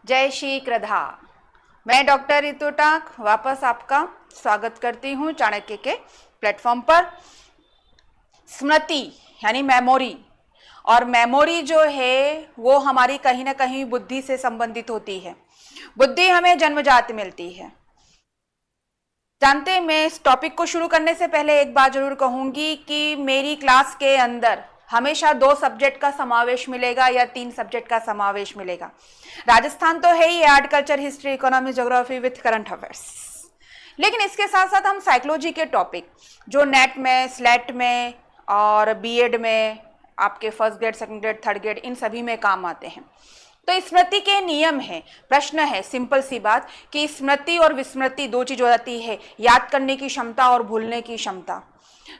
जय श्री कृधा। मैं डॉक्टर रितु टाक वापस आपका स्वागत करती हूँ चाणक्य के प्लेटफॉर्म पर। स्मृति यानी मेमोरी, और मेमोरी जो है वो हमारी कहीं ना कहीं बुद्धि से संबंधित होती है। बुद्धि हमें जन्मजात मिलती है। जानते हैं, मैं इस टॉपिक को शुरू करने से पहले एक बात जरूर कहूंगी कि मेरी क्लास के अंदर हमेशा 2 सब्जेक्ट का समावेश मिलेगा या 3 सब्जेक्ट का समावेश मिलेगा। राजस्थान तो है ही, art, culture, history, economy, geography with current affairs, लेकिन इसके साथ साथ हम साइकोलॉजी के टॉपिक जो नेट में, स्लेट में और बीएड में आपके first grade, second grade, third grade इन सभी में काम आते हैं। तो स्मृति के नियम है। प्रश्न है सिंपल सी बात कि स्मृति और विस्मृति 2 चीज हो जाती है, याद करने की क्षमता और भूलने की क्षमता।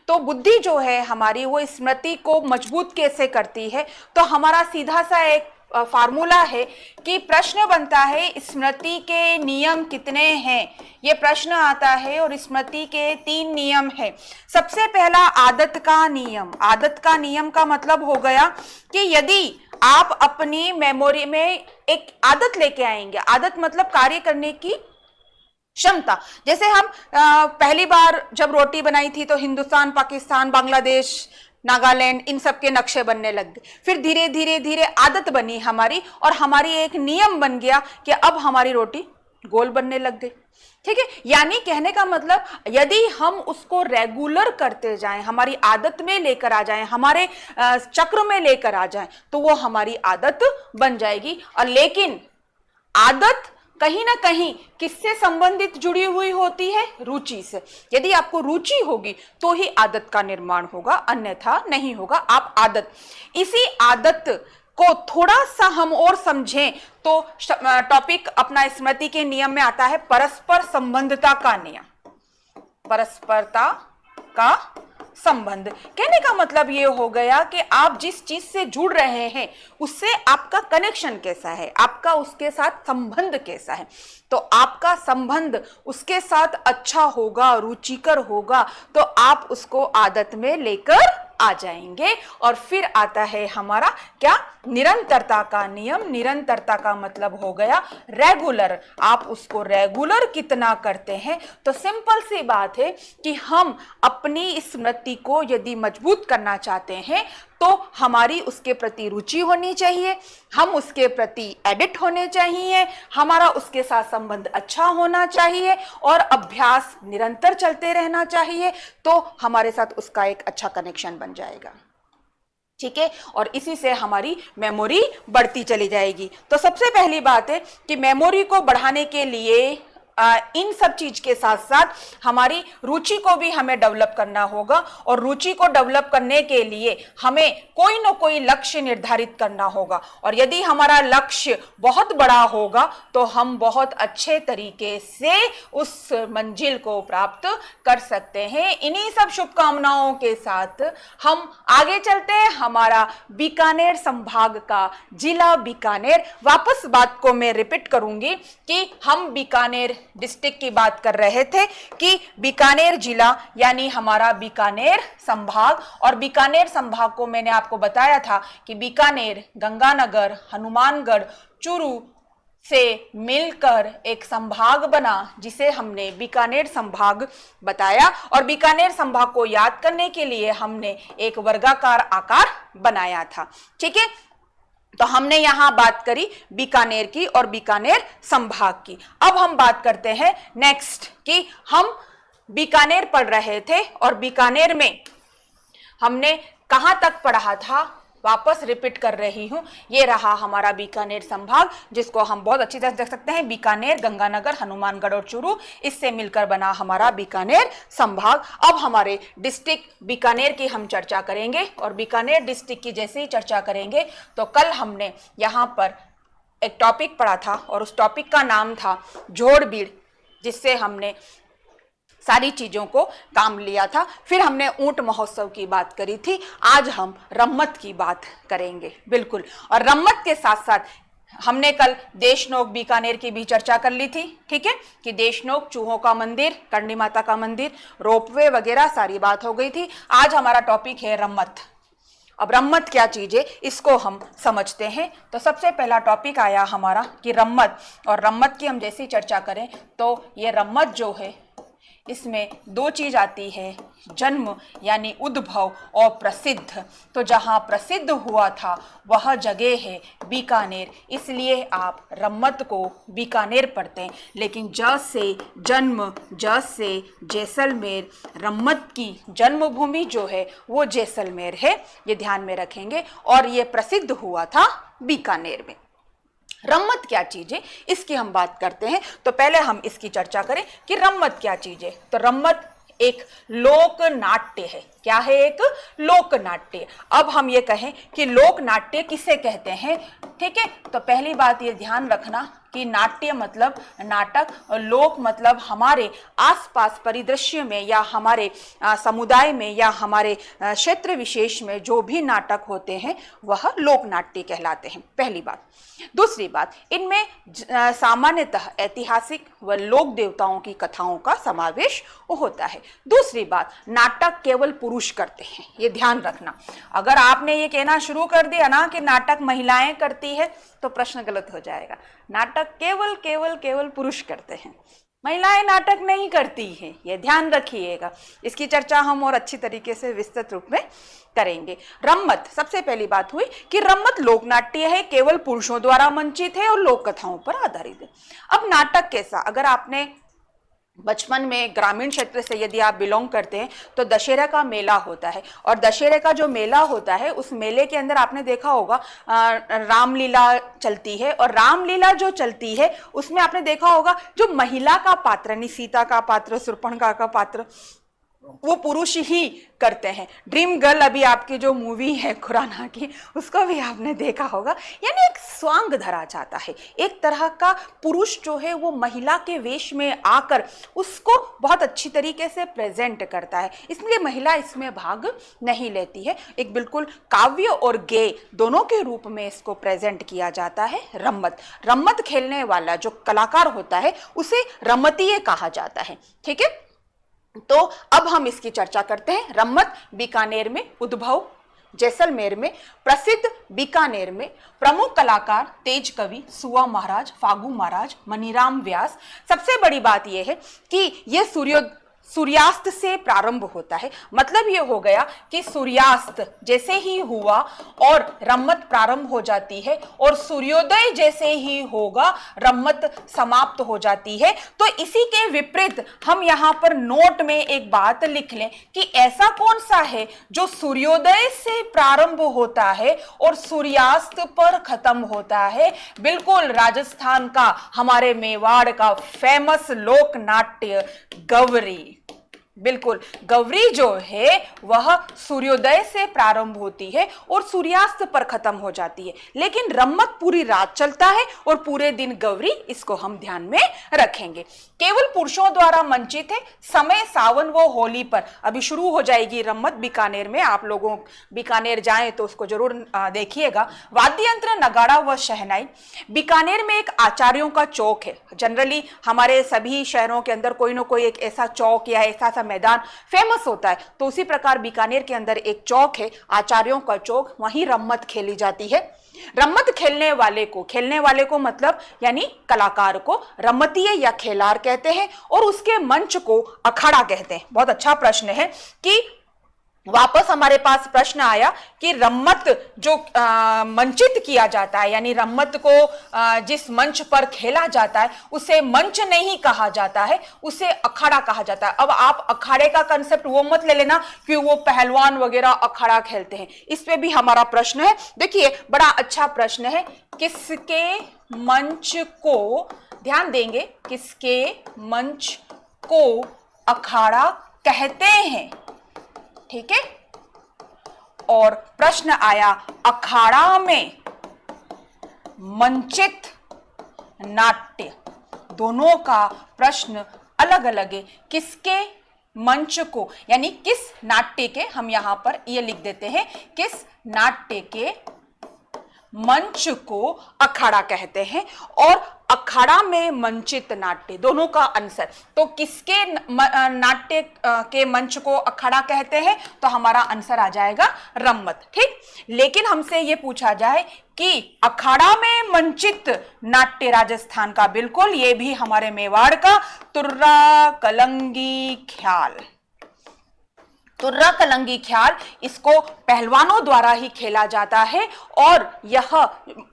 तो बुद्धि जो है हमारी वो स्मृति को मजबूत कैसे करती है, तो हमारा सीधा सा एक फार्मूला है कि प्रश्न बनता है स्मृति के नियम कितने हैं, ये प्रश्न आता है और स्मृति के 3 नियम है। सबसे पहला आदत का नियम। आदत का नियम का मतलब हो गया कि यदि आप अपनी मेमोरी में एक आदत लेके आएंगे, आदत मतलब कार्य करने की क्षमता। जैसे हम पहली बार जब रोटी बनाई थी तो हिंदुस्तान, पाकिस्तान, बांग्लादेश, नागालैंड इन सब के नक्शे बनने लग गए। फिर धीरे धीरे धीरे आदत बनी हमारी और हमारी एक नियम बन गया कि अब हमारी रोटी गोल बनने लग गई। ठीक है, यानी कहने का मतलब यदि हम उसको रेगुलर करते जाएं, हमारी आदत में लेकर आ जाएं, हमारे चक्र में लेकर आ जाएं, तो वो हमारी आदत बन जाएगी। और लेकिन आदत कहीं ना कहीं किससे संबंधित जुड़ी हुई होती है? रुचि से। यदि आपको रुचि होगी तो ही आदत का निर्माण होगा, अन्यथा नहीं होगा। आप आदत, इसी आदत को थोड़ा सा हम और समझें तो टॉपिक अपना स्मृति के नियम में आता है परस्पर संबंधता का नियम। परस्परता का संबंध कहने का मतलब ये हो गया कि आप जिस चीज से जुड़ रहे हैं उससे आपका कनेक्शन कैसा है, आपका उसके साथ संबंध कैसा है। तो आपका संबंध उसके साथ अच्छा होगा, रुचिकर होगा, तो आप उसको आदत में लेकर आ जाएंगे। और फिर आता है हमारा क्या? निरंतरता का नियम। निरंतरता का मतलब हो गया रेगुलर। आप उसको रेगुलर कितना करते हैं, तो सिंपल सी बात है कि हम अपनी स्मृति को यदि मजबूत करना चाहते हैं तो हमारी उसके प्रति रुचि होनी चाहिए, हम उसके प्रति एडिक्ट होने चाहिए, हमारा उसके साथ संबंध अच्छा होना चाहिए और अभ्यास निरंतर चलते रहना चाहिए, तो हमारे साथ उसका एक अच्छा कनेक्शन बन जाएगा। ठीक है, और इसी से हमारी मेमोरी बढ़ती चली जाएगी। तो सबसे पहली बात है कि मेमोरी को बढ़ाने के लिए इन सब चीज के साथ साथ हमारी रुचि को भी हमें डेवलप करना होगा। और रुचि को डेवलप करने के लिए हमें कोई ना कोई लक्ष्य निर्धारित करना होगा। और यदि हमारा लक्ष्य बहुत बड़ा होगा तो हम बहुत अच्छे तरीके से उस मंजिल को प्राप्त कर सकते हैं। इन्हीं सब शुभकामनाओं के साथ हम आगे चलते हैं। हमारा बीकानेर संभाग का जिला बीकानेर, वापस बात को मैं रिपीट करूंगी कि हम बीकानेर डिस्ट्रिक्ट की बात कर रहे थे कि बीकानेर जिला यानी हमारा बीकानेर संभाग। और बीकानेर संभाग को मैंने आपको बताया था कि बीकानेर, गंगानगर, हनुमानगढ़, चूरू से मिलकर एक संभाग बना जिसे हमने बीकानेर संभाग बताया। और बीकानेर संभाग को याद करने के लिए हमने एक वर्गाकार आकार बनाया था। ठीक है, तो हमने यहां बात करी बीकानेर की और बीकानेर संभाग की। अब हम बात करते हैं नेक्स्ट कि हम बीकानेर पढ़ रहे थे और बीकानेर में हमने कहां तक पढ़ा था। वापस रिपीट कर रही हूं, ये रहा हमारा बीकानेर संभाग जिसको हम बहुत अच्छी तरह देख सकते हैं। बीकानेर, गंगानगर, हनुमानगढ़ और चूरू, इससे मिलकर बना हमारा बीकानेर संभाग। अब हमारे डिस्ट्रिक्ट बीकानेर की हम चर्चा करेंगे और बीकानेर डिस्ट्रिक्ट की जैसे ही चर्चा करेंगे तो कल हमने यहाँ पर एक टॉपिक पढ़ा था और उस टॉपिक का नाम था जोड़बीड़, जिससे हमने सारी चीजों को काम लिया था। फिर हमने ऊंट महोत्सव की बात करी थी। आज हम रम्मत की बात करेंगे, बिल्कुल। और रम्मत के साथ साथ हमने कल देशनोक बीकानेर की भी चर्चा कर ली थी। ठीक है, कि देशनोक चूहों का मंदिर, करणी माता का मंदिर, रोपवे वगैरह सारी बात हो गई थी। आज हमारा टॉपिक है रम्मत। अब रम्मत क्या चीज है इसको हम समझते हैं। तो सबसे पहला टॉपिक आया हमारा कि रम्मत, और रम्मत की हम जैसी चर्चा करें तो ये रम्मत जो है इसमें दो चीज आती है, जन्म यानी उद्भव और प्रसिद्ध। तो जहां प्रसिद्ध हुआ था वह जगह है बीकानेर, इसलिए आप रम्मत को बीकानेर पढ़ते हैं। लेकिन ज से जन्म, ज से जैसलमेर, रम्मत की जन्मभूमि जो है वो जैसलमेर है, ये ध्यान में रखेंगे। और ये प्रसिद्ध हुआ था बीकानेर में। रम्मत क्या चीज है इसकी हम बात करते हैं। तो पहले हम इसकी चर्चा करें कि रम्मत क्या चीज है। तो रम्मत एक लोक नाट्य है। क्या है? एक लोक नाट्य। अब हम ये कहें कि लोक नाट्य किसे कहते हैं, ठीक है, तो पहली बात ये ध्यान रखना कि नाट्य मतलब नाटक, और लोक मतलब हमारे आसपास परिदृश्य में या हमारे समुदाय में या हमारे क्षेत्र विशेष में जो भी नाटक होते हैं वह लोक नाट्य कहलाते हैं, पहली बात। दूसरी बात, इनमें सामान्यतः ऐतिहासिक व लोक देवताओं की कथाओं का समावेश होता है। दूसरी बात, नाटक केवल पुरुष करते हैं, ये ध्यान रखना। अगर आपने ये कहना शुरू कर दिया ना कि नाटक महिलाएं करती है तो प्रश्न गलत हो जाएगा। नाटक केवल केवल केवल पुरुष करते हैं, महिलाएं नाटक नहीं करती हैं, ये ध्यान रखिएगा। इसकी चर्चा हम और अच्छी तरीके से विस्तृत रूप में करेंगे। रम्मत, सबसे पहली बात हुई कि रम्मत लोक नाट्य है, केवल पुरुषों द्वारा मंचित है और लोक कथाओं पर आधारित है। अब नाटक कैसा, अगर आपने बचपन में ग्रामीण क्षेत्र से यदि आप बिलोंग करते हैं तो दशहरा का मेला होता है, और दशहरे का जो मेला होता है उस मेले के अंदर आपने देखा होगा रामलीला चलती है, और रामलीला जो चलती है उसमें आपने देखा होगा जो महिला का पात्र, यानी सीता का पात्र, शूर्पणखा का पात्र, वो पुरुष ही करते हैं। ड्रीम गर्ल अभी आपकी जो मूवी है खुराना की, उसको भी आपने देखा होगा। यानी एक स्वांग धरा जाता है, एक तरह का पुरुष जो है वो महिला के वेश में आकर उसको बहुत अच्छी तरीके से प्रेजेंट करता है, इसलिए महिला इसमें भाग नहीं लेती है। एक बिल्कुल काव्य और गेय दोनों के रूप में इसको प्रेजेंट किया जाता है। रम्मत, रम्मत खेलने वाला जो कलाकार होता है उसे रम्मतीय कहा जाता है, ठीक है। तो अब हम इसकी चर्चा करते हैं। रम्मत बीकानेर में उद्भव, जैसलमेर में प्रसिद्ध, बीकानेर में प्रमुख कलाकार तेज कवि सुआ महाराज, फागू महाराज, मनीराम व्यास। सबसे बड़ी बात यह है कि यह सूर्यास्त से प्रारंभ होता है। मतलब ये हो गया कि सूर्यास्त जैसे ही हुआ और रम्मत प्रारंभ हो जाती है, और सूर्योदय जैसे ही होगा रम्मत समाप्त हो जाती है। तो इसी के विपरीत हम यहाँ पर नोट में एक बात लिख लें कि ऐसा कौन सा है जो सूर्योदय से प्रारंभ होता है और सूर्यास्त पर खत्म होता है। बिल्कुल राजस्थान का, हमारे मेवाड़ का फेमस लोक नाट्य गवरी। बिल्कुल, गवरी जो है वह सूर्योदय से प्रारंभ होती है और सूर्यास्त पर खत्म हो जाती है। लेकिन रम्मत पूरी रात चलता है और पूरे दिन गवरी, इसको हम ध्यान में रखेंगे। केवल पुरुषों द्वारा मंचित है, समय सावन व होली पर। अभी शुरू हो जाएगी रम्मत बीकानेर में, आप लोगों बीकानेर जाएं तो उसको जरूर देखिएगा। वाद्य यंत्र, नगाड़ा व शहनाई। बीकानेर में एक आचार्यों का चौक है। जनरली हमारे सभी शहरों के अंदर कोई ना कोई एक ऐसा चौक या ऐसा सा मैदान फेमस होता है, तो उसी प्रकार बीकानेर के अंदर एक चौक है, आचार्यों का चौक, वहीं रम्मत खेली जाती है। रम्मत खेलने वाले को मतलब यानी कलाकार को रम्मतीय या खेलार कहते हैं, और उसके मंच को अखाड़ा कहते हैं। बहुत अच्छा प्रश्न है कि वापस हमारे पास प्रश्न आया कि रम्मत जो मंचित किया जाता है, यानी रम्मत को जिस मंच पर खेला जाता है उसे मंच नहीं कहा जाता है, उसे अखाड़ा कहा जाता है। अब आप अखाड़े का कंसेप्ट वो मत ले लेना कि वो पहलवान वगैरह अखाड़ा खेलते हैं, इस पे भी हमारा प्रश्न है। देखिए बड़ा अच्छा प्रश्न है, किसके मंच को, ध्यान देंगे, किसके मंच को अखाड़ा कहते हैं, ठीक है। और प्रश्न आया अखाड़ा में मंचित नाट्य, दोनों का प्रश्न अलग अलग है। किसके मंच को, यानी किस नाट्य के, हम यहां पर ये लिख देते हैं, किस नाट्य के मंच को अखाड़ा कहते हैं। और अखाड़ा में मंचित नाट्य, दोनों का आंसर। तो किसके नाट्य के मंच को अखाड़ा कहते हैं? तो हमारा आंसर आ जाएगा रम्मत। ठीक, लेकिन हमसे ये पूछा जाए कि अखाड़ा में मंचित नाट्य राजस्थान का, बिल्कुल ये भी हमारे मेवाड़ का तुर्रा कलंगी ख्याल। तुर्रा कलंगी ख्याल, इसको पहलवानों द्वारा ही खेला जाता है और यह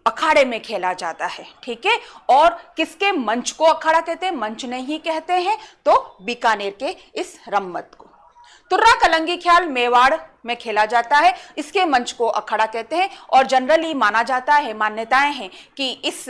अखाड़े में खेला जाता है। ठीक है, और किसके मंच को अखाड़ा कहते हैं? मंच नहीं कहते हैं, तो बीकानेर के इस रम्मत को। तुर्रा कलंगी ख्याल मेवाड़ में खेला जाता है, इसके मंच को अखाड़ा कहते हैं और जनरली माना जाता है, मान्यताएं हैं कि इस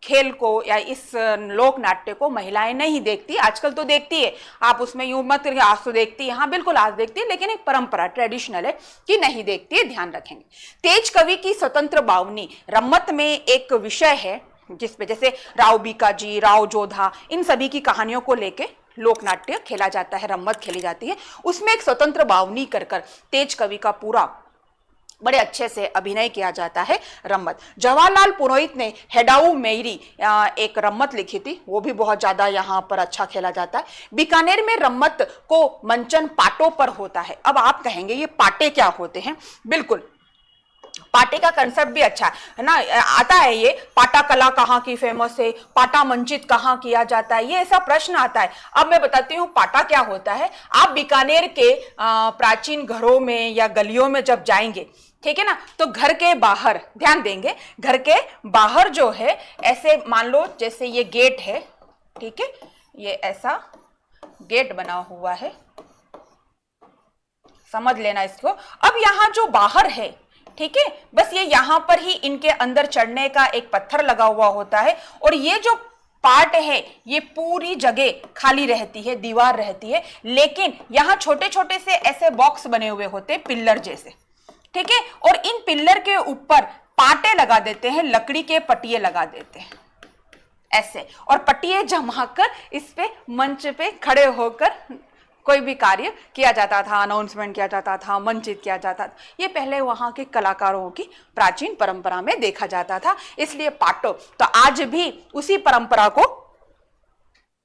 खेल को या इस लोक नाट्य को महिलाएं नहीं देखती। आजकल तो देखती है, आप उसमें यूं मत करिए आज तो देखती है, हाँ बिल्कुल आज देखती है, लेकिन एक परंपरा ट्रेडिशनल है कि नहीं देखती है, ध्यान रखेंगे। तेज कवि की स्वतंत्र बावनी रम्मत में एक विषय है जिसपे जैसे राव बीकाजी, राव जोधा, इन सभी की कहानियों को लेके लोकनाट्य खेला जाता है, रम्मत खेली जाती है। उसमें एक स्वतंत्र बावनी कर तेज कवि का पूरा बड़े अच्छे से अभिनय किया जाता है रम्मत। जवाहरलाल पुरोहित ने हेडाऊ मेरी एक रम्मत लिखी थी, वो भी बहुत ज्यादा यहाँ पर अच्छा खेला जाता है। बीकानेर में रम्मत को मंचन पाटों पर होता है। अब आप कहेंगे ये पाटे क्या होते हैं? बिल्कुल, पाटे का कंसेप्ट भी अच्छा है ना, आता है ये पाटा कला कहाँ की फेमस है, पाटा मंचित कहाँ किया जाता है, ये ऐसा प्रश्न आता है। अब मैं बताती हूँ पाटा क्या होता है। आप बीकानेर के प्राचीन घरों में या गलियों में जब जाएंगे, ठीक है ना, तो घर के बाहर ध्यान देंगे, घर के बाहर जो है ऐसे मान लो जैसे ये गेट है, ठीक है, ये ऐसा गेट बना हुआ है, समझ लेना इसको। अब यहाँ जो बाहर है, ठीक है, बस ये यहां पर ही इनके अंदर चढ़ने का एक पत्थर लगा हुआ होता है और ये जो पार्ट है ये पूरी जगह खाली रहती है, दीवार रहती है, लेकिन यहां छोटे छोटे से ऐसे बॉक्स बने हुए होते हैं पिल्लर जैसे, ठीक है, और इन पिल्लर के ऊपर पाटे लगा देते हैं, लकड़ी के पटिए लगा देते हैं ऐसे, और पटिए जमाकर इस पे मंच पे खड़े होकर कोई भी कार्य किया जाता था, अनाउंसमेंट किया जाता था, मंचित किया जाता था। ये पहले वहां के कलाकारों की प्राचीन परंपरा में देखा जाता था, इसलिए पाटो तो आज भी उसी परंपरा को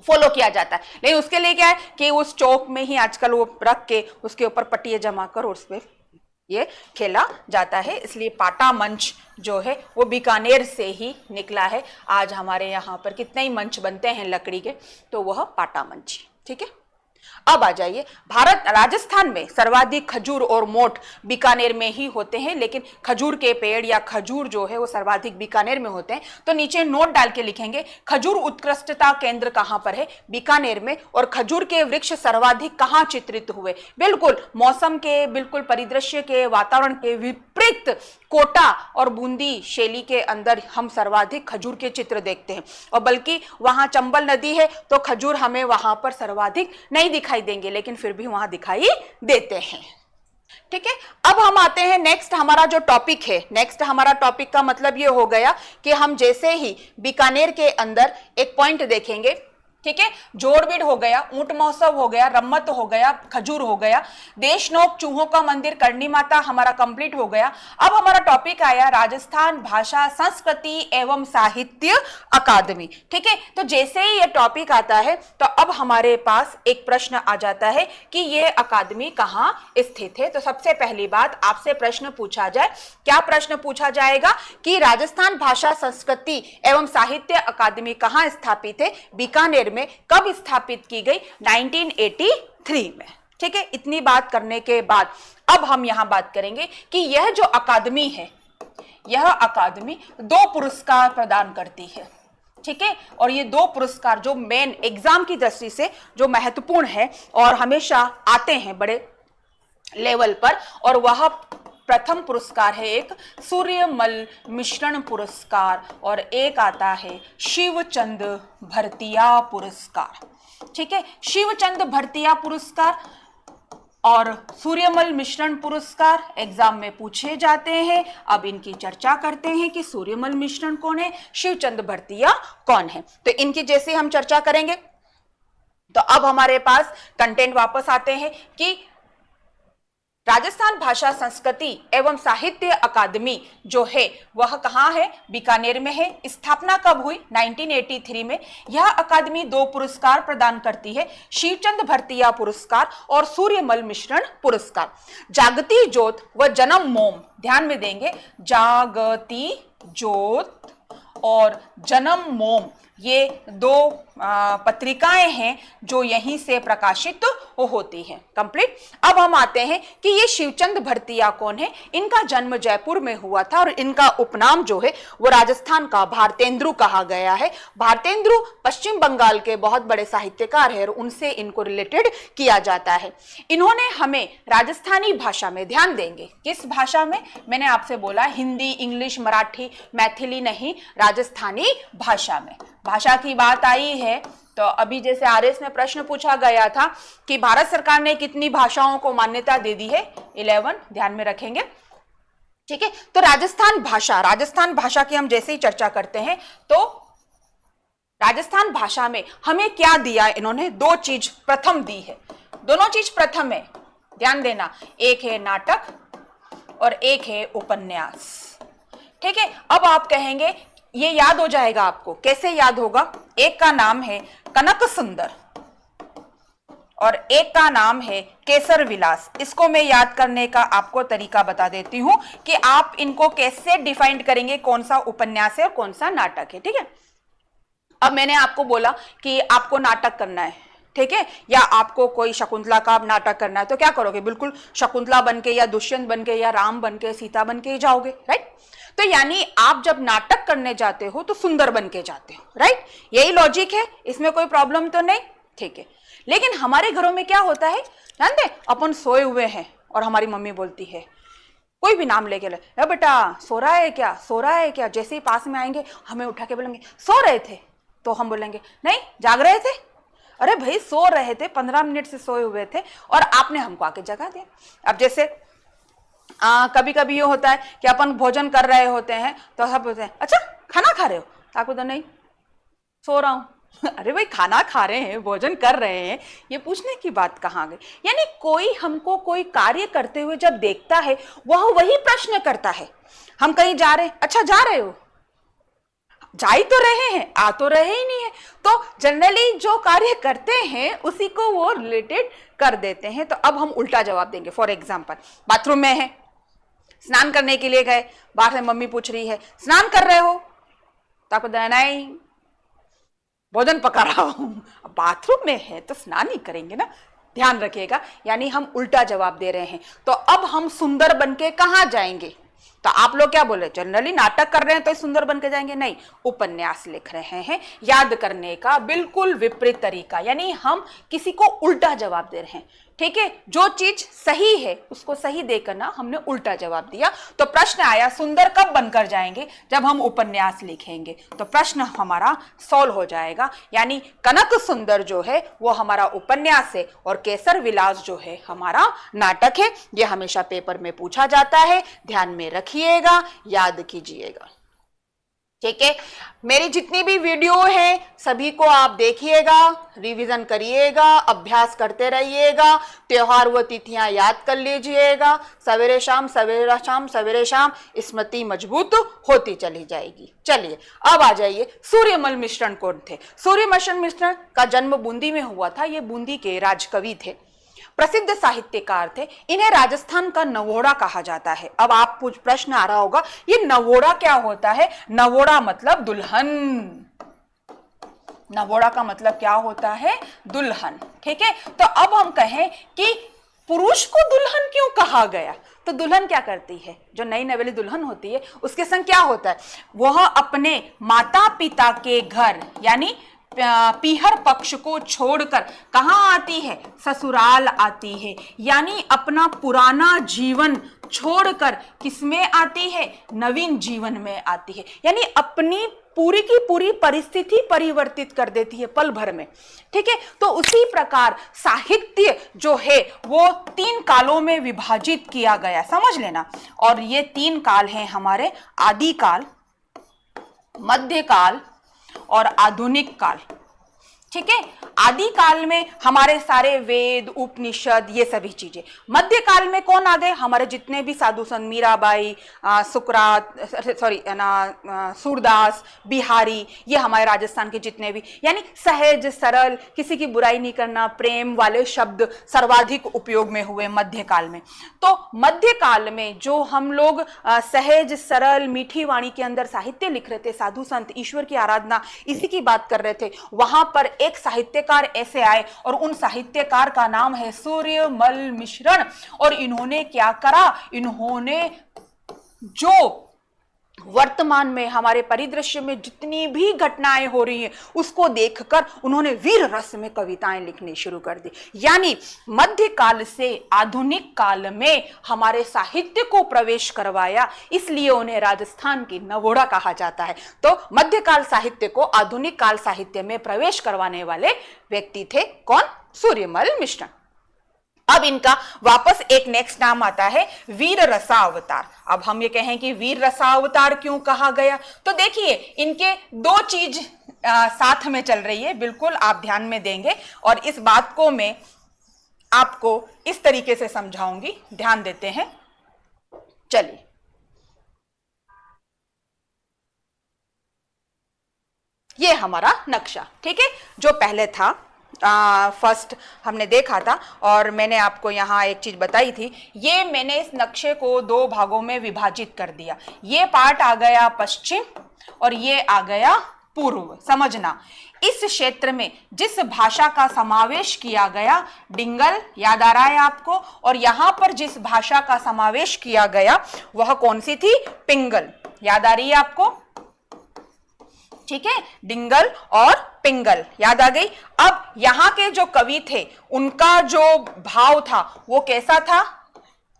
फॉलो किया जाता है। लेकिन उसके लिए क्या है कि उस चौक में ही आजकल वो रख के उसके ऊपर पट्टियां जमा कर उस पर ये खेला जाता है, इसलिए पाटा मंच जो है वो बीकानेर से ही निकला है। आज हमारे यहाँ पर कितने ही मंच बनते हैं लकड़ी के, तो वह पाटा मंच, ठीक है। अब आ जाइए, भारत राजस्थान में सर्वाधिक खजूर और मोठ बीकानेर में ही होते हैं, लेकिन खजूर के पेड़ या खजूर जो है वो सर्वाधिक बीकानेर में होते हैं। तो नीचे नोट डाल के लिखेंगे खजूर उत्कृष्टता केंद्र कहां पर है? बीकानेर में। और खजूर के वृक्ष सर्वाधिक कहां चित्रित हुए? बिल्कुल मौसम के, बिल्कुल परिदृश्य के, वातावरण के विपरीत कोटा और बूंदी शैली के अंदर हम सर्वाधिक खजूर के चित्र देखते हैं। और बल्कि वहां चंबल नदी है तो खजूर हमें वहां पर सर्वाधिक नहीं दिखाई देंगे, लेकिन फिर भी वहां दिखाई देते हैं, ठीक है। अब हम आते हैं नेक्स्ट, हमारा जो टॉपिक है, नेक्स्ट हमारा टॉपिक का मतलब ये हो गया कि हम जैसे ही बीकानेर के अंदर एक पॉइंट देखेंगे, ठीक है, जोड़बीड़ हो गया, ऊंट महोत्सव हो गया, रम्मत हो गया, खजूर हो गया, देशनोक चूहों का मंदिर, करणी माता हमारा कंप्लीट हो गया। अब हमारा टॉपिक आया राजस्थान भाषा संस्कृति एवं साहित्य अकादमी, ठीक है। तो जैसे ही ये टॉपिक आता है तो अब हमारे पास एक प्रश्न आ जाता है कि ये अकादमी कहाँ स्थित है। तो सबसे पहली बात आपसे प्रश्न पूछा जाए, क्या प्रश्न पूछा जाएगा कि राजस्थान भाषा संस्कृति एवं साहित्य अकादमी कहाँ स्थापित है? बीकानेर में। कब स्थापित की गई? 1983 में, ठीक है। इतनी बात करने के बाद अब हम यहां बात करेंगे कि यह जो अकादमी है, यह अकादमी 2 पुरस्कार प्रदान करती है, ठीक है। और ये 2 पुरस्कार जो मेन एग्जाम की दृष्टि से जो महत्वपूर्ण है और हमेशा आते हैं बड़े लेवल पर, और वह प्रथम पुरस्कार है एक सूर्यमल मिश्रण पुरस्कार और एक आता है शिवचंद भरतिया पुरस्कार, ठीक है। शिवचंद भरतिया पुरस्कार और सूर्यमल मिश्रण पुरस्कार एग्जाम में पूछे जाते हैं। अब इनकी चर्चा करते हैं कि सूर्यमल मिश्रण कौन है, शिवचंद भरतिया कौन है। तो इनकी जैसे हम चर्चा करेंगे तो अब हमारे पास कंटेंट वापस आते हैं कि राजस्थान भाषा संस्कृति एवं साहित्य अकादमी जो है वह कहाँ है? बीकानेर में है। स्थापना कब हुई? 1983 में। यह अकादमी 2 पुरस्कार प्रदान करती है, शिवचंद भरतिया पुरस्कार और सूर्यमल मिश्रण पुरस्कार। जागती ज्योत व जन्म मोम, ध्यान में देंगे, जागती ज्योत और जन्म मोम ये 2 पत्रिकाएं हैं जो यहीं से प्रकाशित होती हैं। कंप्लीट। अब हम आते हैं कि ये शिवचंद भरतिया कौन है। इनका जन्म जयपुर में हुआ था और इनका उपनाम जो है वो राजस्थान का भारतेंदु कहा गया है। भारतेंदु पश्चिम बंगाल के बहुत बड़े साहित्यकार हैं और उनसे इनको रिलेटेड किया जाता है। इन्होंने हमें राजस्थानी भाषा में, ध्यान देंगे किस भाषा में, मैंने आपसे बोला हिंदी, इंग्लिश, मराठी, मैथिली नहीं, राजस्थानी भाषा में। भाषा की बात आई है तो अभी जैसे आरएस में प्रश्न पूछा गया था कि भारत सरकार ने कितनी भाषाओं को मान्यता दे दी है? 11, ध्यान में रखेंगे। ठीक है, तो राजस्थान भाषा की हम जैसे ही चर्चा करते हैं तो राजस्थान भाषा में हमें क्या दिया? इन्होंने 2 चीज प्रथम दी है। दोनों चीज प्रथम है, ध्यान देना, एक है नाटक और एक है उपन्यास। ठीक है, अब आप कहेंगे ये याद हो जाएगा आपको, कैसे याद होगा? एक का नाम है कनक सुंदर और एक का नाम है केसर विलास। इसको मैं याद करने का आपको तरीका बता देती हूं कि आप इनको कैसे डिफाइन करेंगे, कौन सा उपन्यास है और कौन सा नाटक है। ठीक है, अब मैंने आपको बोला कि आपको नाटक करना है, ठीक है, या आपको कोई शकुंतला का नाटक करना है, तो क्या करोगे? बिल्कुल शकुंतला बनके या दुष्यंत बनके या राम बनके, सीता बनके ही जाओगे, राइट? तो यानी आप जब नाटक करने जाते हो तो सुंदर बन के जाते हो, राइट? यही लॉजिक है, इसमें कोई प्रॉब्लम तो नहीं, ठीक है। लेकिन हमारे घरों में क्या होता है, जानते, अपन सोए हुए हैं और हमारी मम्मी बोलती है, कोई भी नाम लेके ले, बेटा सो रहा है क्या, सो रहा है क्या? जैसे ही पास में आएंगे हमें उठा के बोलेंगे सो रहे थे, तो हम बोलेंगे नहीं जाग रहे थे। अरे भाई सो रहे थे, 15 मिनट से सोए हुए थे और आपने हमको आके जगा दिया। अब जैसे कभी कभी ये होता है कि अपन भोजन कर रहे होते हैं तो सब बोलते हैं अच्छा खाना खा रहे हो, आपको तो नहीं सो रहा हूं। अरे भाई खाना खा रहे हैं, भोजन कर रहे हैं, ये पूछने की बात कहाँ गई? यानी कोई हमको कोई कार्य करते हुए जब देखता है वह वही प्रश्न करता है। हम कहीं जा रहे हैं, अच्छा जा रहे हो, जा ही तो रहे हैं, आ तो रहे ही नहीं है। तो जनरली जो कार्य करते हैं उसी को वो रिलेटेड कर देते हैं। तो अब हम उल्टा जवाब देंगे। फॉर एग्जाम्पल, बाथरूम में है, स्नान करने के लिए गए, बाहर से मम्मी पूछ रही है स्नान कर रहे हो, तो आपको नहीं भोजन पका रहा हूं। बाथरूम में है तो स्नान ही करेंगे ना, ध्यान रखिएगा। यानी हम उल्टा जवाब दे रहे हैं। तो अब हम सुंदर बन के कहां जाएंगे? तो आप लोग क्या बोल रहे हैं, जनरली नाटक कर रहे हैं तो सुंदर बन के जाएंगे, नहीं, उपन्यास लिख रहे हैं। याद करने का बिल्कुल विपरीत तरीका, यानी हम किसी को उल्टा जवाब दे रहे हैं। ठीक है, जो चीज सही है उसको सही देकर ना हमने उल्टा जवाब दिया। तो प्रश्न आया सुंदर कब बनकर जाएंगे? जब हम उपन्यास लिखेंगे। तो प्रश्न हमारा सॉल्व हो जाएगा। यानी कनक सुंदर जो है वो हमारा उपन्यास है और केसर विलास जो है हमारा नाटक है। ये हमेशा पेपर में पूछा जाता है, ध्यान में रखिएगा, याद कीजिएगा। ठीक है, मेरी जितनी भी वीडियो है सभी को आप देखिएगा, रिवीजन करिएगा, अभ्यास करते रहिएगा, त्योहार व तिथियां याद कर लीजिएगा। सवेरे शाम सवेरे शाम सवेरे शाम स्मृति मजबूत होती चली जाएगी। चलिए अब आ जाइए, सूर्यमल मिश्रण कौन थे? सूर्यमल मिश्रण का जन्म बूंदी में हुआ था। ये बूंदी के राजकवि थे, प्रसिद्ध साहित्यकार थे। इन्हें राजस्थान का नवोड़ा कहा जाता है। अब आप प्रश्न आ रहा होगा ये नवोड़ा क्या होता है? नवोड़ा मतलब दुल्हन। नवोड़ा का मतलब क्या होता है? दुल्हन। ठीक है, तो अब हम कहें कि पुरुष को दुल्हन क्यों कहा गया? तो दुल्हन क्या करती है? जो नई नवेली दुल्हन होती है उसके संग क्या होता है? वह अपने माता पिता के घर यानी पीहर पक्ष को छोड़कर कहां आती है? ससुराल आती है। यानी अपना पुराना जीवन छोड़कर किसमें आती है? नवीन जीवन में आती है। यानी अपनी पूरी की पूरी परिस्थिति परिवर्तित कर देती है पल भर में। ठीक है, तो उसी प्रकार साहित्य जो है वो 3 कालों में विभाजित किया गया, समझ लेना। और ये 3 काल हैं हमारे, आदिकाल, मध्यकाल और आधुनिक काल। ठीक है। आदि काल में हमारे सारे वेद, उपनिषद, ये सभी चीजें। मध्य काल में कौन आ गए? हमारे जितने भी साधु संत, मीराबाई, सुकरात, सॉरी सूरदास, बिहारी, ये हमारे राजस्थान के जितने भी, यानी सहज सरल, किसी की बुराई नहीं करना, प्रेम वाले शब्द सर्वाधिक उपयोग में हुए मध्य काल में। तो मध्य काल में जो हम लोग सहज सरल मीठी वाणी के अंदर साहित्य लिख रहे थे, साधु संत, ईश्वर की आराधना, इसी की बात कर रहे थे, वहां पर एक साहित्यकार ऐसे आए और उन साहित्यकार का नाम है सूर्यमल मिश्रण। और इन्होंने क्या करा? इन्होंने जो वर्तमान में हमारे परिदृश्य में जितनी भी घटनाएं हो रही हैं उसको देखकर उन्होंने वीर रस में कविताएं लिखनी शुरू कर दी। यानी मध्यकाल से आधुनिक काल में हमारे साहित्य को प्रवेश करवाया, इसलिए उन्हें राजस्थान की नवोढ़ा कहा जाता है। तो मध्यकाल साहित्य को आधुनिक काल साहित्य में प्रवेश करवाने वाले व्यक्ति थे कौन? सूर्यमल मिश्रण। अब इनका वापस एक नेक्स्ट नाम आता है वीर रसावतार। अब हम ये कहें कि वीर रसावतार क्यों कहा गया, तो देखिए इनके दो चीज साथ में चल रही है, बिल्कुल आप ध्यान में देंगे और इस बात को मैं आपको इस तरीके से समझाऊंगी, ध्यान देते हैं। चलिए, ये हमारा नक्शा, ठीक है, जो पहले था फर्स्ट हमने देखा था और मैंने आपको यहाँ एक चीज बताई थी। ये मैंने इस नक्शे को दो भागों में विभाजित कर दिया। ये पार्ट आ गया पश्चिम और ये आ गया पूर्व। समझना, इस क्षेत्र में जिस भाषा का समावेश किया गया, डिंगल याद आ रहा है आपको, और यहां पर जिस भाषा का समावेश किया गया वह कौन सी थी? पिंगल। याद आ रही है आपको? ठीक है, डिंगल और पिंगल याद आ गई। अब यहां के जो कवि थे उनका जो भाव था वो कैसा था?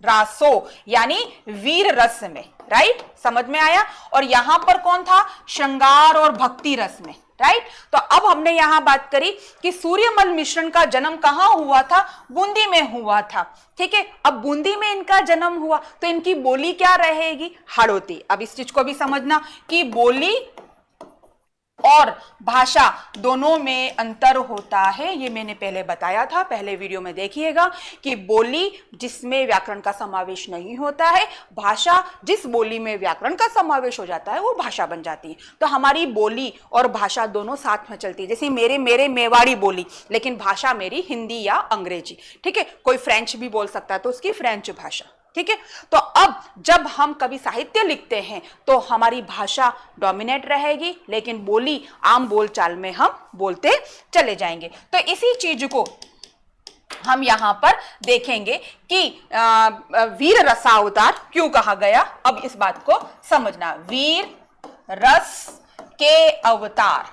रासो, यानी वीर रस में, राइट, समझ में आया। और यहां पर कौन था? श्रृंगार और भक्ति रस में, राइट। तो अब हमने यहां बात करी कि सूर्यमल मिश्रण का जन्म कहां हुआ था? बूंदी में हुआ था, ठीक है। अब बूंदी में इनका जन्म हुआ तो इनकी बोली क्या रहेगी? हाड़ौती। अब इस चीज को भी समझना कि बोली और भाषा दोनों में अंतर होता है। ये मैंने पहले बताया था, पहले वीडियो में देखिएगा कि बोली जिसमें व्याकरण का समावेश नहीं होता है, भाषा जिस बोली में व्याकरण का समावेश हो जाता है वो भाषा बन जाती है। तो हमारी बोली और भाषा दोनों साथ में चलती है। जैसे मेरे मेवाड़ी बोली, लेकिन भाषा मेरी हिंदी या अंग्रेजी, ठीक है। कोई फ्रेंच भी बोल सकता है तो उसकी फ्रेंच भाषा, ठीक है। तो अब जब हम कभी साहित्य लिखते हैं तो हमारी भाषा डोमिनेट रहेगी, लेकिन बोली आम बोलचाल में हम बोलते चले जाएंगे। तो इसी चीज को हम यहां पर देखेंगे कि वीर रसावतार क्यों कहा गया। अब इस बात को समझना, वीर रस के अवतार,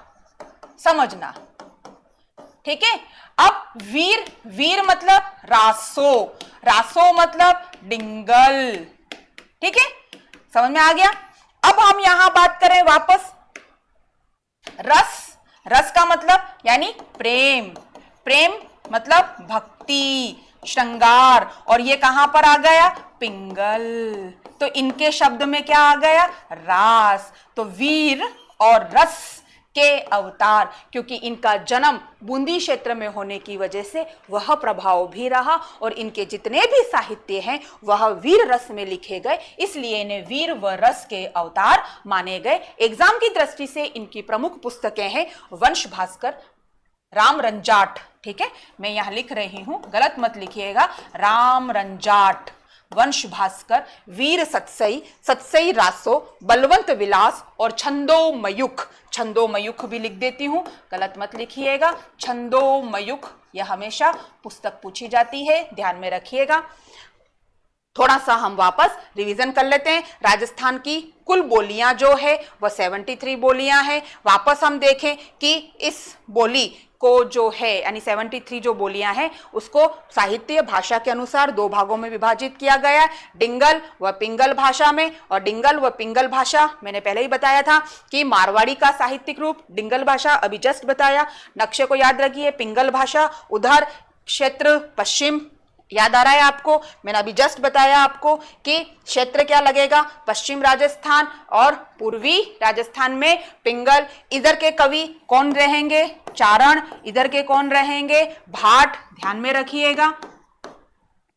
समझना, ठीक है। अब वीर, वीर मतलब रासो, रासो मतलब डिंगल, ठीक है, समझ में आ गया। अब हम यहां बात करें वापस रस, रस का मतलब यानी प्रेम, प्रेम मतलब भक्ति, श्रृंगार, और ये कहां पर आ गया? पिंगल। तो इनके शब्द में क्या आ गया? रास। तो वीर और रस के अवतार, क्योंकि इनका जन्म बूंदी क्षेत्र में होने की वजह से वह प्रभाव भी रहा और इनके जितने भी साहित्य हैं वह वीर रस में लिखे गए, इसलिए इन्हें वीर व रस के अवतार माने गए। एग्जाम की दृष्टि से इनकी प्रमुख पुस्तकें हैं वंश भास्कर, राम रंजाट, ठीक है, मैं यहां लिख रही हूं, गलत मत लिखिएगा, राम रंजाट, वंश भास्कर, वीर सतसई, सतसई रासो, बलवंत विलास और छंदो मयुख। छंदो मयुख भी लिख देती हूं, गलत मत लिखिएगा, छंदो मयुख, यह हमेशा पुस्तक पूछी जाती है, ध्यान में रखिएगा। थोड़ा सा हम वापस रिवीजन कर लेते हैं। राजस्थान की कुल बोलियां जो है वह 73 बोलियां हैं। वापस हम देखें कि इस बोली को जो है यानी 73 जो बोलियां हैं उसको साहित्य भाषा के अनुसार दो भागों में विभाजित किया गया है, डिंगल व पिंगल भाषा में। और डिंगल व पिंगल भाषा मैंने पहले ही बताया था कि मारवाड़ी का साहित्यिक रूप डिंगल भाषा, अभी जस्ट बताया। नक्शे को याद रखिए, पिंगल भाषा उधर क्षेत्र पश्चिम याद आ रहा है आपको? मैंने अभी जस्ट बताया आपको कि क्षेत्र क्या लगेगा, पश्चिम राजस्थान और पूर्वी राजस्थान में पिंगल। इधर के कवि कौन रहेंगे? चारण। इधर के कौन रहेंगे? भाट। ध्यान में रखिएगा,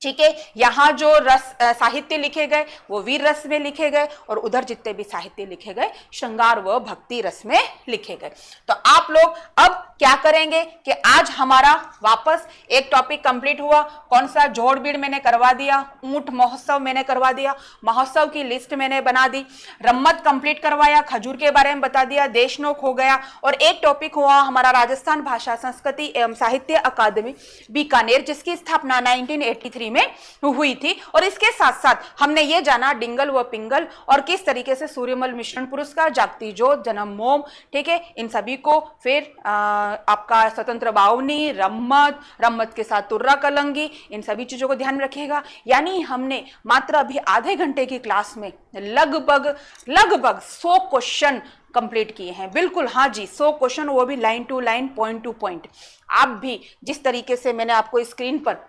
ठीक है। यहाँ जो रस साहित्य लिखे गए वो वीर रस में लिखे गए, और उधर जितने भी साहित्य लिखे गए श्रृंगार व भक्ति रस में लिखे गए। तो आप लोग अब क्या करेंगे कि आज हमारा वापस एक टॉपिक कंप्लीट हुआ। कौन सा? जोड़बीड़ मैंने करवा दिया, ऊंट महोत्सव मैंने करवा दिया, महोत्सव की लिस्ट मैंने बना दी, रम्मत कंप्लीट करवाया, खजूर के बारे में बता दिया, देशनोक हो गया, और एक टॉपिक हुआ हमारा राजस्थान भाषा संस्कृति एवं साहित्य अकादमी बीकानेर, जिसकी स्थापना 1983 में हुई थी। और इसके साथ साथ हमने ये जाना डिंगल व पिंगल और किस तरीके से सूर्यमल मिश्रण पुरस्कार, जागती जोत, जन्म मोम, ठीक है, इन सभी को, फिर आपका स्वतंत्र बावनी, रम्मत, रम्मत के साथ तुर्रा कलंगी, इन सभी चीजों को ध्यान रखिएगा। यानी हमने मात्र अभी आधे घंटे की क्लास में लगभग 100 क्वेश्चन कंप्लीट किए हैं। बिल्कुल, हाँ जी, 100 क्वेश्चन, वो भी line to line, point to point. आप भी जिस तरीके से मैंने आपको स्क्रीन पर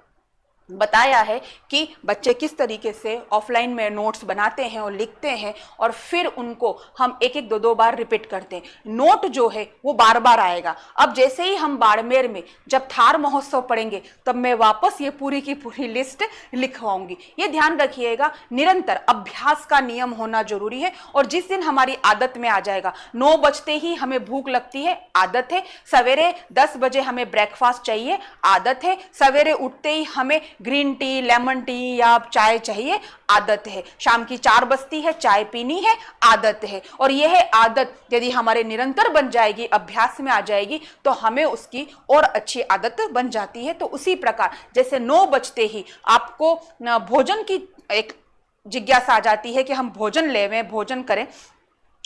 बताया है कि बच्चे किस तरीके से ऑफलाइन में नोट्स बनाते हैं और लिखते हैं, और फिर उनको हम एक एक दो बार रिपीट करते हैं। नोट जो है वो बार बार आएगा। अब जैसे ही हम बाड़मेर में जब थार महोत्सव पढ़ेंगे तब मैं वापस ये पूरी की पूरी लिस्ट लिखवाऊंगी। ये ध्यान रखिएगा, निरंतर अभ्यास का नियम होना जरूरी है। और जिस दिन हमारी आदत में आ जाएगा, 9 बजते ही हमें भूख लगती है, आदत है, सवेरे 10 बजे हमें ब्रेकफास्ट चाहिए, आदत है, सवेरे उठते ही हमें ग्रीन टी, लेमन टी या चाय चाहिए, आदत है, शाम की 4 बजती है, चाय पीनी है, आदत है। और यह आदत यदि हमारे निरंतर बन जाएगी, अभ्यास में आ जाएगी, तो हमें उसकी और अच्छी आदत बन जाती है। तो उसी प्रकार जैसे 9 बजते ही आपको भोजन की एक जिज्ञासा आ जाती है कि हम भोजन लेवें, भोजन करें,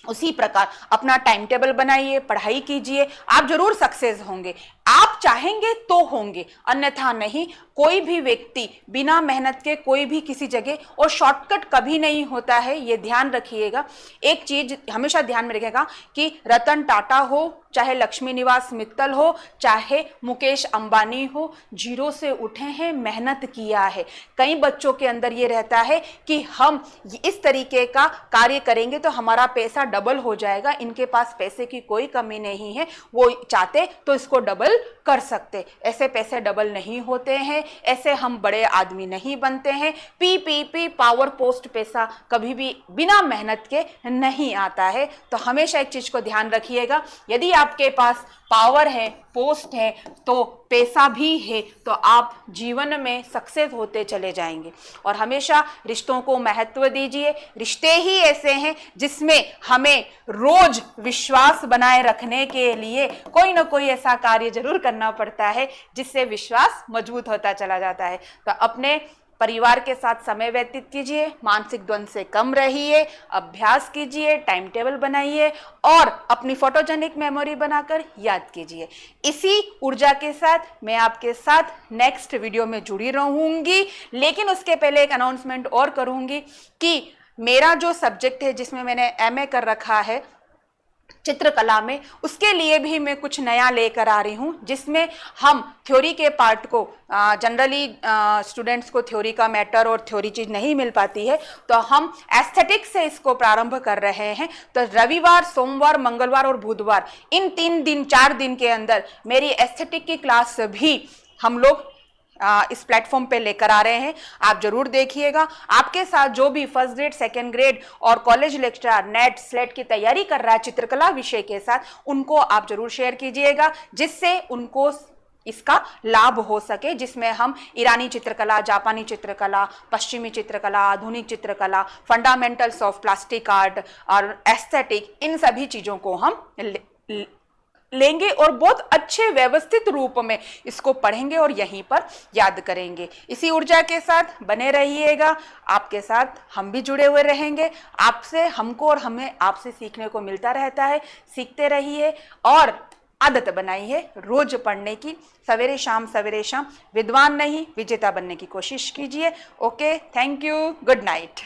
उसी प्रकार अपना टाइम टेबल बनाइए, पढ़ाई कीजिए, आप जरूर सक्सेस होंगे। आप चाहेंगे तो होंगे, अन्यथा नहीं। कोई भी व्यक्ति बिना मेहनत के कोई भी किसी जगह, और शॉर्टकट कभी नहीं होता है, ये ध्यान रखिएगा। एक चीज हमेशा ध्यान में रखिएगा कि रतन टाटा हो, चाहे लक्ष्मी निवास मित्तल हो, चाहे मुकेश अंबानी हो, जीरो से उठे हैं, मेहनत किया है। कई बच्चों के अंदर ये रहता है कि हम इस तरीके का कार्य करेंगे तो हमारा पैसा डबल हो जाएगा। इनके पास पैसे की कोई कमी नहीं है, वो चाहते तो इसको डबल कर सकते। ऐसे पैसे डबल नहीं होते हैं, ऐसे हम बड़े आदमी नहीं बनते हैं। पी पावर पोस्ट पैसा कभी भी बिना मेहनत के नहीं आता है। तो हमेशा एक चीज को ध्यान रखिएगा, यदि आपके पास पावर है, पोस्ट है, तो पैसा भी है, तो आप जीवन में सक्सेस होते चले जाएंगे। और हमेशा रिश्तों को महत्व दीजिए। रिश्ते ही ऐसे हैं जिसमें हमें रोज विश्वास बनाए रखने के लिए कोई ना कोई ऐसा कार्य जरूर करना पड़ता है जिससे विश्वास मजबूत होता चला जाता है। तो अपने परिवार के साथ समय व्यतीत कीजिए, मानसिक द्वंद से कम रहिए, अभ्यास कीजिए, टाइम टेबल बनाइए और अपनी फोटोजेनिक मेमोरी बनाकर याद कीजिए। इसी ऊर्जा के साथ मैं आपके साथ नेक्स्ट वीडियो में जुड़ी रहूंगी। लेकिन उसके पहले एक अनाउंसमेंट और करूंगी कि मेरा जो सब्जेक्ट है जिसमें मैंने एमए कर रखा है चित्रकला में, उसके लिए भी मैं कुछ नया लेकर आ रही हूँ, जिसमें हम थ्योरी के पार्ट को, जनरली स्टूडेंट्स को थ्योरी का मैटर और थ्योरी चीज नहीं मिल पाती है, तो हम एस्थेटिक से इसको प्रारंभ कर रहे हैं। तो रविवार, सोमवार, मंगलवार और बुधवार, इन 4 दिन के अंदर मेरी एस्थेटिक की क्लास भी हम लोग इस प्लेटफॉर्म पे लेकर आ रहे हैं। आप जरूर देखिएगा। आपके साथ जो भी फर्स्ट ग्रेड, सेकंड ग्रेड और कॉलेज लेक्चरर, नेट, स्लेट की तैयारी कर रहा है चित्रकला विषय के साथ, उनको आप जरूर शेयर कीजिएगा, जिससे उनको इसका लाभ हो सके। जिसमें हम ईरानी चित्रकला, जापानी चित्रकला, पश्चिमी चित्रकला, आधुनिक चित्रकला, फंडामेंटल्स ऑफ प्लास्टिक आर्ट और एस्थेटिक, इन सभी चीजों को हम लेंगे और बहुत अच्छे व्यवस्थित रूप में इसको पढ़ेंगे और यहीं पर याद करेंगे। इसी ऊर्जा के साथ बने रहिएगा। आपके साथ हम भी जुड़े हुए रहेंगे। आपसे हमको और हमें आपसे सीखने को मिलता रहता है। सीखते रहिए और आदत बनाइए रोज पढ़ने की। सवेरे शाम विद्वान नहीं विजेता बनने की कोशिश कीजिए। Okay, thank you, good night.